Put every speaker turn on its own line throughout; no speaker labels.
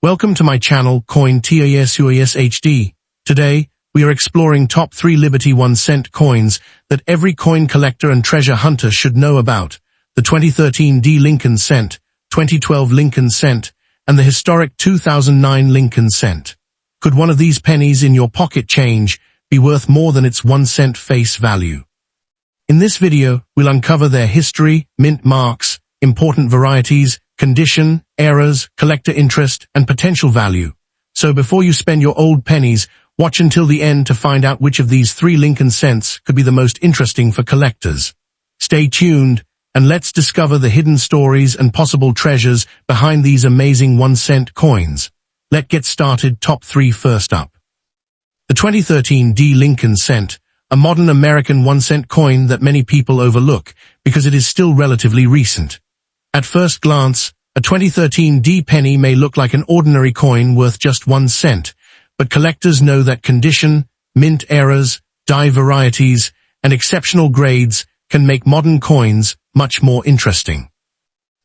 Welcome to my channel Coin TASUAS HD. Today, we are exploring top 3 Liberty 1 cent coins that every coin collector and treasure hunter should know about. The 2013 D Lincoln Cent, 2012 Lincoln Cent, and the historic 2009 Lincoln Cent. Could one of these pennies in your pocket change be worth more than its 1 cent face value? In this video, we'll uncover their history, mint marks, important varieties, condition, eras, collector interest, and potential value. So before you spend your old pennies, watch until the end to find out which of these 3 Lincoln Cents could be the most interesting for collectors. Stay tuned, and let's discover the hidden stories and possible treasures behind these amazing 1 cent coins. Let's get started. Top 3 first up. The 2013 D Lincoln Cent, a modern American 1 cent coin that many people overlook because it is still relatively recent. At first glance, a 2013 D penny may look like an ordinary coin worth just 1 cent, but collectors know that condition, mint eras, die varieties, and exceptional grades can make modern coins much more interesting.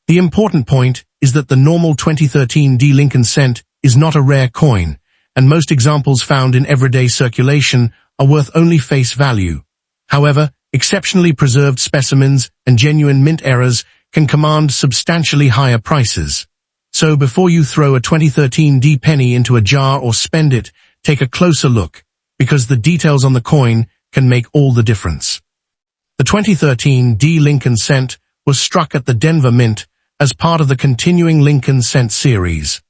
The important point is that the normal 2013 D Lincoln Cent is not a rare coin, and most examples found in everyday circulation are worth only face value. However, exceptionally preserved specimens and genuine mint eras can command substantially higher prices. So before you throw a 2013 D penny into a jar or spend it, take a closer look, because the details on the coin can make all the difference. The 2013 D Lincoln Cent was struck at the Denver Mint as part of the continuing Lincoln Cent series.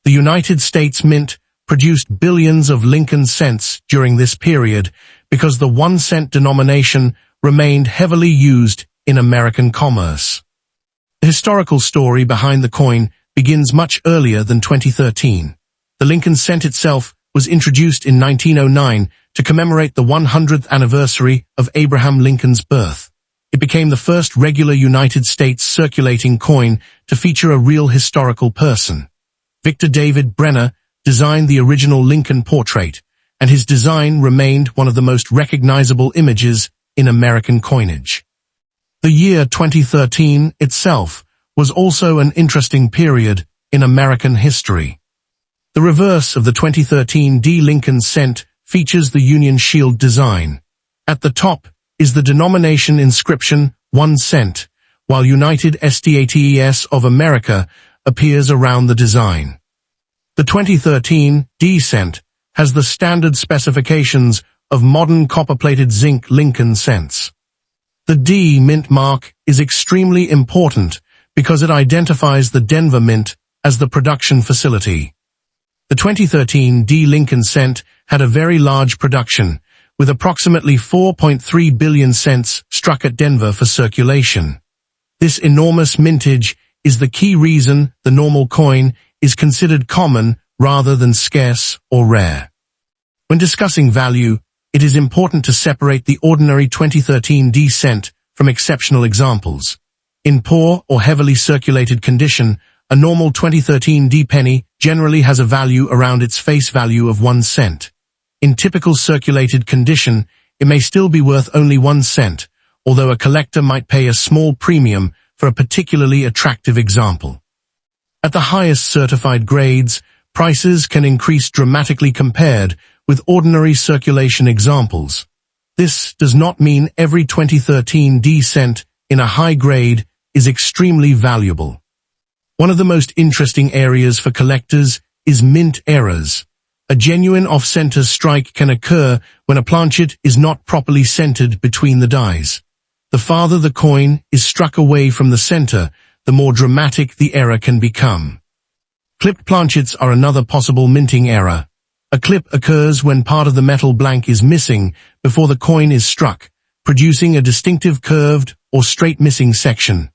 The United States Mint produced billions of Lincoln Cents during this period because the 1 cent denomination remained heavily used in American commerce. The historical story behind the coin begins much earlier than 2013. The Lincoln Cent itself was introduced in 1909 to commemorate the 100th anniversary of Abraham Lincoln's birth. It became the first regular United States circulating coin to feature a real historical person. Victor David Brenner designed the original Lincoln portrait, and his design remained one of the most recognizable images in American coinage. The year 2013 itself was also an interesting period in American history. The reverse of the 2013 D Lincoln Cent features the Union Shield design. At the top is the denomination inscription 1 cent, while United States of America appears around the design. The 2013 D Cent has the standard specifications of modern copper-plated zinc Lincoln Cents. The D mint mark is extremely important because it identifies the Denver Mint as the production facility. The 2013 D Lincoln Cent had a very large production, with approximately 4.3 billion cents struck at Denver for circulation. This enormous mintage is the key reason the normal coin is considered common rather than scarce or rare. When discussing value, it is important to separate the ordinary 2013 D cent from exceptional examples. In poor or heavily circulated condition, a normal 2013 D penny generally has a value around its face value of 1 cent. In typical circulated condition, it may still be worth only 1 cent, although a collector might pay a small premium for a particularly attractive example. At the highest certified grades, prices can increase dramatically compared with ordinary circulation examples. This does not mean every 2013 D cent in a high grade is extremely valuable. One of the most interesting areas for collectors is mint eras. A genuine off-center strike can occur when a planchet is not properly centered between the dies. The farther the coin is struck away from the center, the more dramatic the error can become. Clipped planchets are another possible minting error. A clip occurs when part of the metal blank is missing before the coin is struck, producing a distinctive curved or straight missing section.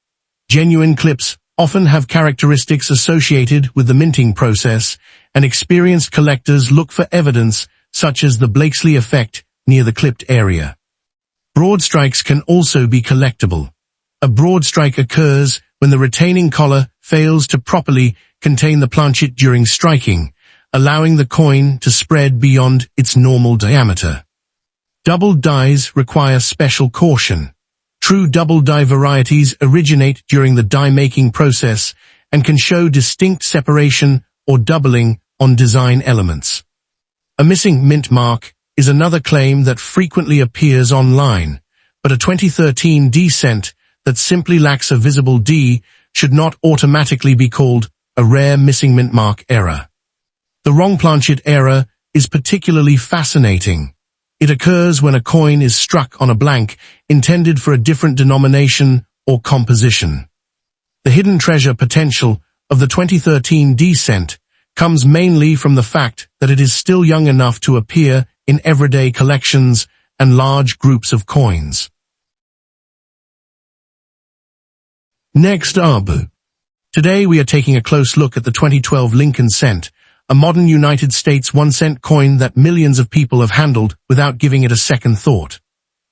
Genuine clips often have characteristics associated with the minting process, and experienced collectors look for evidence such as the Blakesley effect near the clipped area. Broad strikes can also be collectible. A broad strike occurs when the retaining collar fails to properly contain the planchet during striking, allowing the coin to spread beyond its normal diameter. Double dies require special caution. True double die varieties originate during the die-making process and can show distinct separation or doubling on design elements. A missing mint mark is another claim that frequently appears online, but a 2013 D cent that simply lacks a visible D should not automatically be called a rare missing mint mark error. The wrong planchet error is particularly fascinating. It occurs when a coin is struck on a blank intended for a different denomination or composition. The hidden treasure potential of the 2013 D cent comes mainly from the fact that it is still young enough to appear in everyday collections and large groups of coins. Next up. Today we are taking a close look at the 2012 Lincoln cent, a modern United States 1-cent coin that millions of people have handled without giving it a second thought.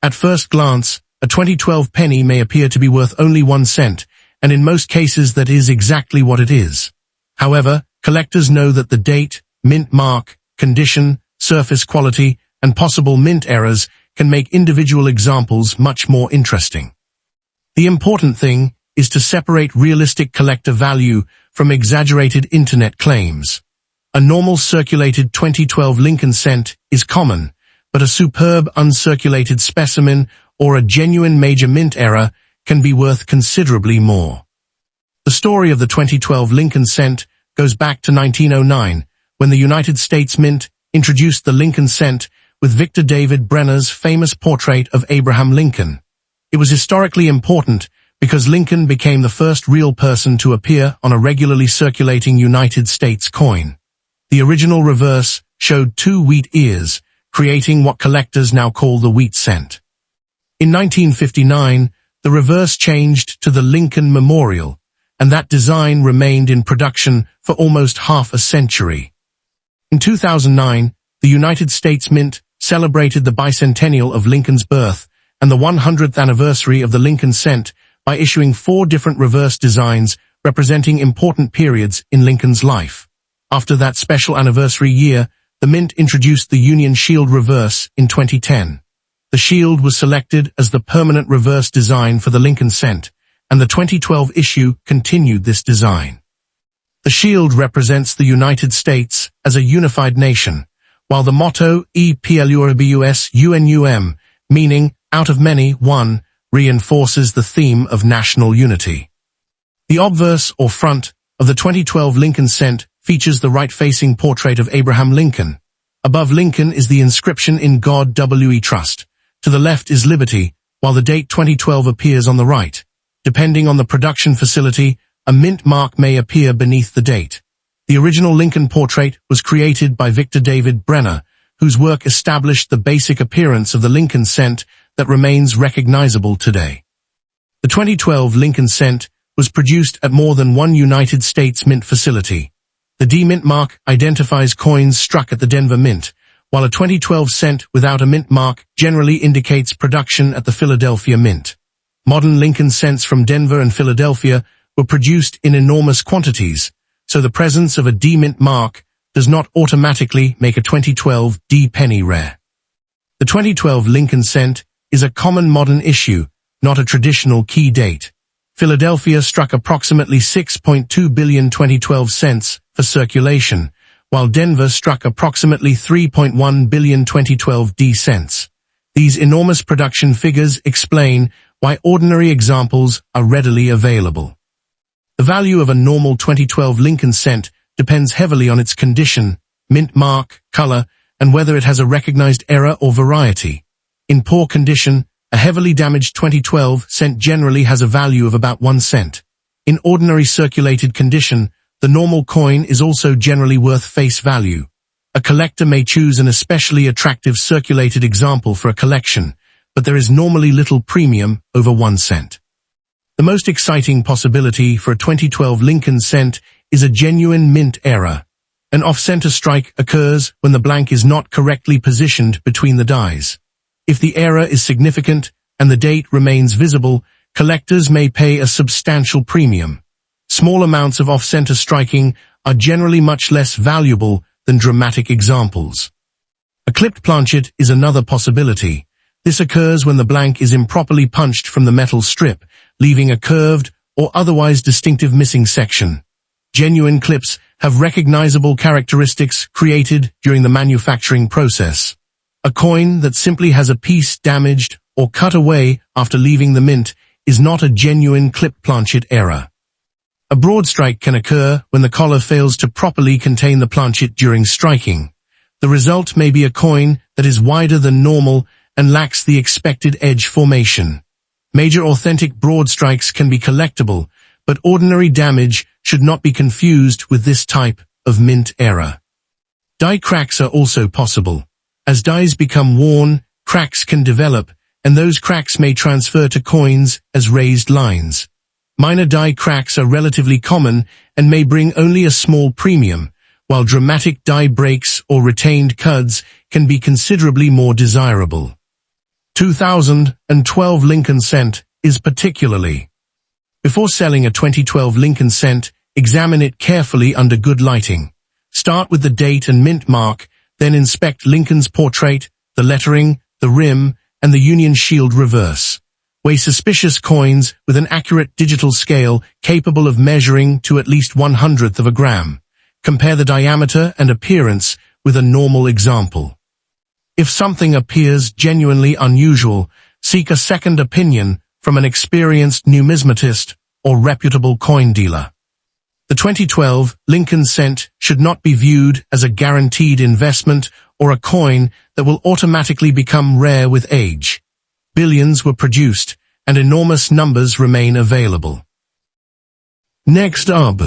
At first glance, a 2012 penny may appear to be worth only 1 cent, and in most cases that is exactly what it is. However, collectors know that the date, mint mark, condition, surface quality, and possible mint errors can make individual examples much more interesting. The important thing is to separate realistic collector value from exaggerated internet claims. A normal circulated 2012 Lincoln cent is common, but a superb uncirculated specimen or a genuine major mint error can be worth considerably more. The story of the 2012 Lincoln cent goes back to 1909, when the United States Mint introduced the Lincoln cent with Victor David Brenner's famous portrait of Abraham Lincoln. It was historically important because Lincoln became the first real person to appear on a regularly circulating United States coin. The original reverse showed 2 wheat ears, creating what collectors now call the wheat cent. In 1959, the reverse changed to the Lincoln Memorial, and that design remained in production for almost half a century. In 2009, the United States Mint celebrated the bicentennial of Lincoln's birth and the 100th anniversary of the Lincoln cent by issuing 4 different reverse designs representing important periods in Lincoln's life. After that special anniversary year, the Mint introduced the Union Shield reverse in 2010. The shield was selected as the permanent reverse design for the Lincoln cent, and the 2012 issue continued this design. The shield represents the United States as a unified nation, while the motto E Pluribus Unum, meaning out of many, one, reinforces the theme of national unity. The obverse or front of the 2012 Lincoln cent features the right-facing portrait of Abraham Lincoln. Above Lincoln is the inscription "In God We Trust." To the left is Liberty, while the date 2012 appears on the right. Depending on the production facility, a mint mark may appear beneath the date. The original Lincoln portrait was created by Victor David Brenner, whose work established the basic appearance of the Lincoln cent that remains recognizable today. The 2012 Lincoln cent was produced at more than one United States Mint facility. The D mint mark identifies coins struck at the Denver Mint, while a 2012 cent without a mint mark generally indicates production at the Philadelphia Mint. Modern Lincoln cents from Denver and Philadelphia were produced in enormous quantities, so the presence of a D mint mark does not automatically make a 2012 D penny rare. The 2012 Lincoln cent is a common modern issue, not a traditional key date. Philadelphia struck approximately 6.2 billion 2012 cents for circulation, while Denver struck approximately 3.1 billion 2012 D cents. These enormous production figures explain why ordinary examples are readily available. The value of a normal 2012 Lincoln cent depends heavily on its condition, mint mark, color, and whether it has a recognized error or variety. In poor condition, a heavily damaged 2012 cent generally has a value of about 1 cent. In ordinary circulated condition, the normal coin is also generally worth face value. A collector may choose an especially attractive circulated example for a collection, but there is normally little premium over 1 cent. The most exciting possibility for a 2012 Lincoln cent is a genuine mint error. An off-center strike occurs when the blank is not correctly positioned between the dies. If the error is significant and the date remains visible, collectors may pay a substantial premium. Small amounts of off-center striking are generally much less valuable than dramatic examples. A clipped planchet is another possibility. This occurs when the blank is improperly punched from the metal strip, leaving a curved or otherwise distinctive missing section. Genuine clips have recognizable characteristics created during the manufacturing process. A coin that simply has a piece damaged or cut away after leaving the mint is not a genuine clip-planchet error. A broad strike can occur when the collar fails to properly contain the planchet during striking. The result may be a coin that is wider than normal and lacks the expected edge formation. Major authentic broad strikes can be collectible, but ordinary damage should not be confused with this type of mint error. Die cracks are also possible. As dies become worn, cracks can develop, and those cracks may transfer to coins as raised lines. Minor die cracks are relatively common and may bring only a small premium, while dramatic die breaks or retained cuds can be considerably more desirable. 2012 Lincoln cent is particularly. Before selling a 2012 Lincoln cent, examine it carefully under good lighting. Start with the date and mint mark, then inspect Lincoln's portrait, the lettering, the rim, and the Union Shield reverse. Weigh suspicious coins with an accurate digital scale capable of measuring to at least 1/100th of a gram. Compare the diameter and appearance with a normal example. If something appears genuinely unusual, seek a second opinion from an experienced numismatist or reputable coin dealer. The 2012 Lincoln cent should not be viewed as a guaranteed investment or a coin that will automatically become rare with age. Billions were produced, and enormous numbers remain available. Next up.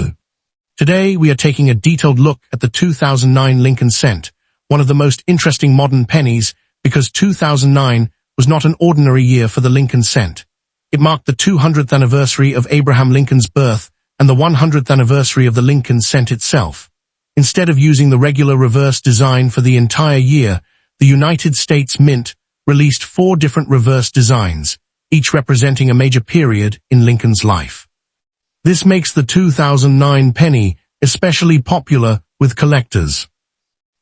Today we are taking a detailed look at the 2009 Lincoln cent, one of the most interesting modern pennies, because 2009 was not an ordinary year for the Lincoln cent. It marked the 200th anniversary of Abraham Lincoln's birth and the 100th anniversary of the Lincoln cent itself. Instead of using the regular reverse design for the entire year, the United States Mint released 4 different reverse designs, each representing a major period in Lincoln's life. This makes the 2009 penny especially popular with collectors.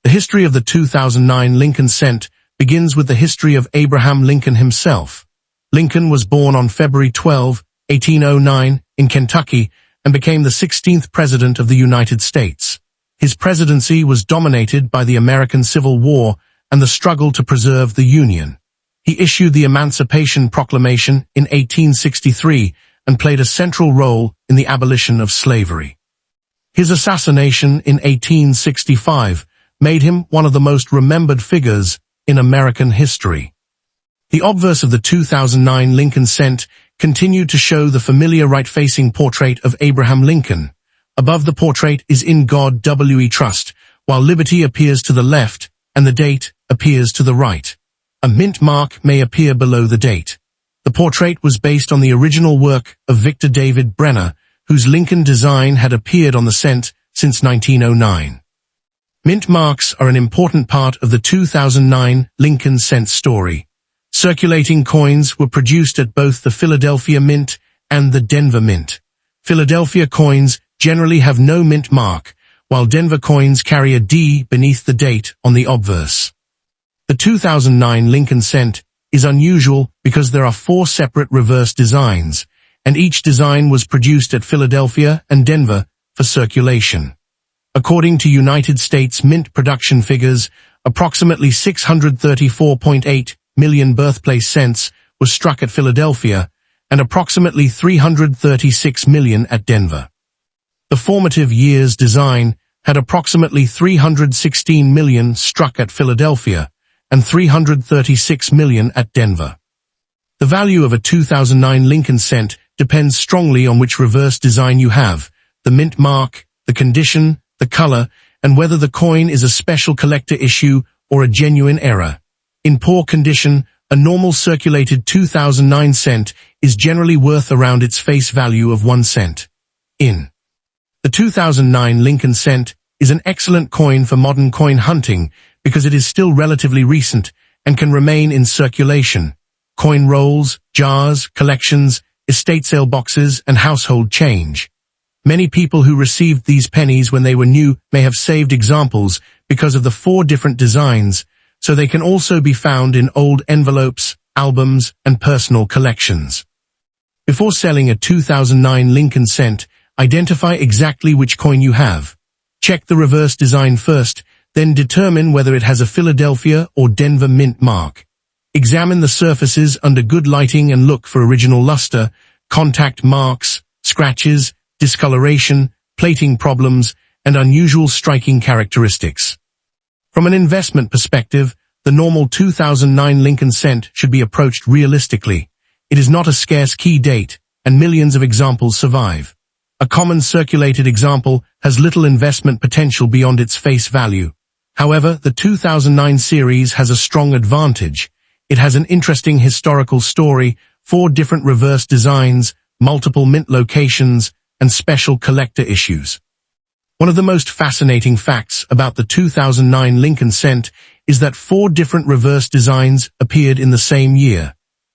The history of the 2009 Lincoln cent begins with the history of Abraham Lincoln himself. Lincoln was born on February 12, 1809, in Kentucky, and became the 16th President of the United States. His presidency was dominated by the American Civil War and the struggle to preserve the Union. He issued the Emancipation Proclamation in 1863 and played a central role in the abolition of slavery. His assassination in 1865 made him one of the most remembered figures in American history. The obverse of the 2009 Lincoln cent continued to show the familiar right-facing portrait of Abraham Lincoln. Above the portrait is "In God We Trust," while liberty appears to the left and the date appears to the right. A mint mark may appear below the date. The portrait was based on the original work of Victor David Brenner, whose Lincoln design had appeared on the cent since 1909. Mint marks are an important part of the 2009 Lincoln cent story. Circulating coins were produced at both the Philadelphia Mint and the Denver Mint. Philadelphia coins generally have no mint mark, while Denver coins carry a D beneath the date on the obverse. The 2009 Lincoln cent is unusual because there are 4 separate reverse designs, and each design was produced at Philadelphia and Denver for circulation. According to United States Mint production figures, approximately 634.8 million birthplace cents was struck at Philadelphia and approximately 336 million at Denver. The formative years design had approximately 316 million struck at Philadelphia and 336 million at Denver. The value of a 2009 Lincoln cent depends strongly on which reverse design you have, the mint mark, the condition, the color, and whether the coin is a special collector issue or a genuine error. In poor condition, a normal circulated 2009 cent is generally worth around its face value of 1 cent. The 2009 Lincoln cent is an excellent coin for modern coin hunting because it is still relatively recent and can remain in circulation. Coin rolls, jars, collections, estate sale boxes, and household change. Many people who received these pennies when they were new may have saved examples because of the 4 different designs, so they can also be found in old envelopes, albums, and personal collections. Before selling a 2009 Lincoln cent, identify exactly which coin you have. Check the reverse design first, then determine whether it has a Philadelphia or Denver mint mark. Examine the surfaces under good lighting and look for original luster, contact marks, scratches, discoloration, plating problems, and unusual striking characteristics. From an investment perspective, the normal 2009 Lincoln Cent should be approached realistically. It is not a scarce key date, and millions of examples survive. A common circulated example has little investment potential beyond its face value. However, the 2009 series has a strong advantage. It has an interesting historical story, 4 different reverse designs, multiple mint locations, and special collector issues. One of the most fascinating facts about the 2009 Lincoln Cent is that 4 different reverse designs appeared in the same year.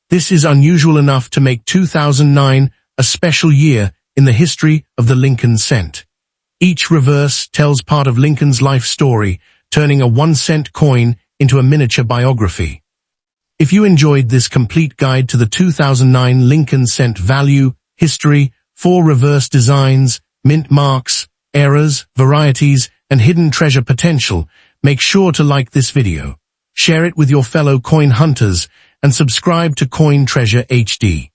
This is unusual enough to make 2009 a special year in the history of the Lincoln Cent. Each reverse tells part of Lincoln's life story, turning a 1-cent coin into a miniature biography. If you enjoyed this complete guide to the 2009 Lincoln Cent value, history, 4 reverse designs, mint marks, errors, varieties, and hidden treasure potential, make sure to like this video, share it with your fellow coin hunters, and subscribe to Coin Treasure HD.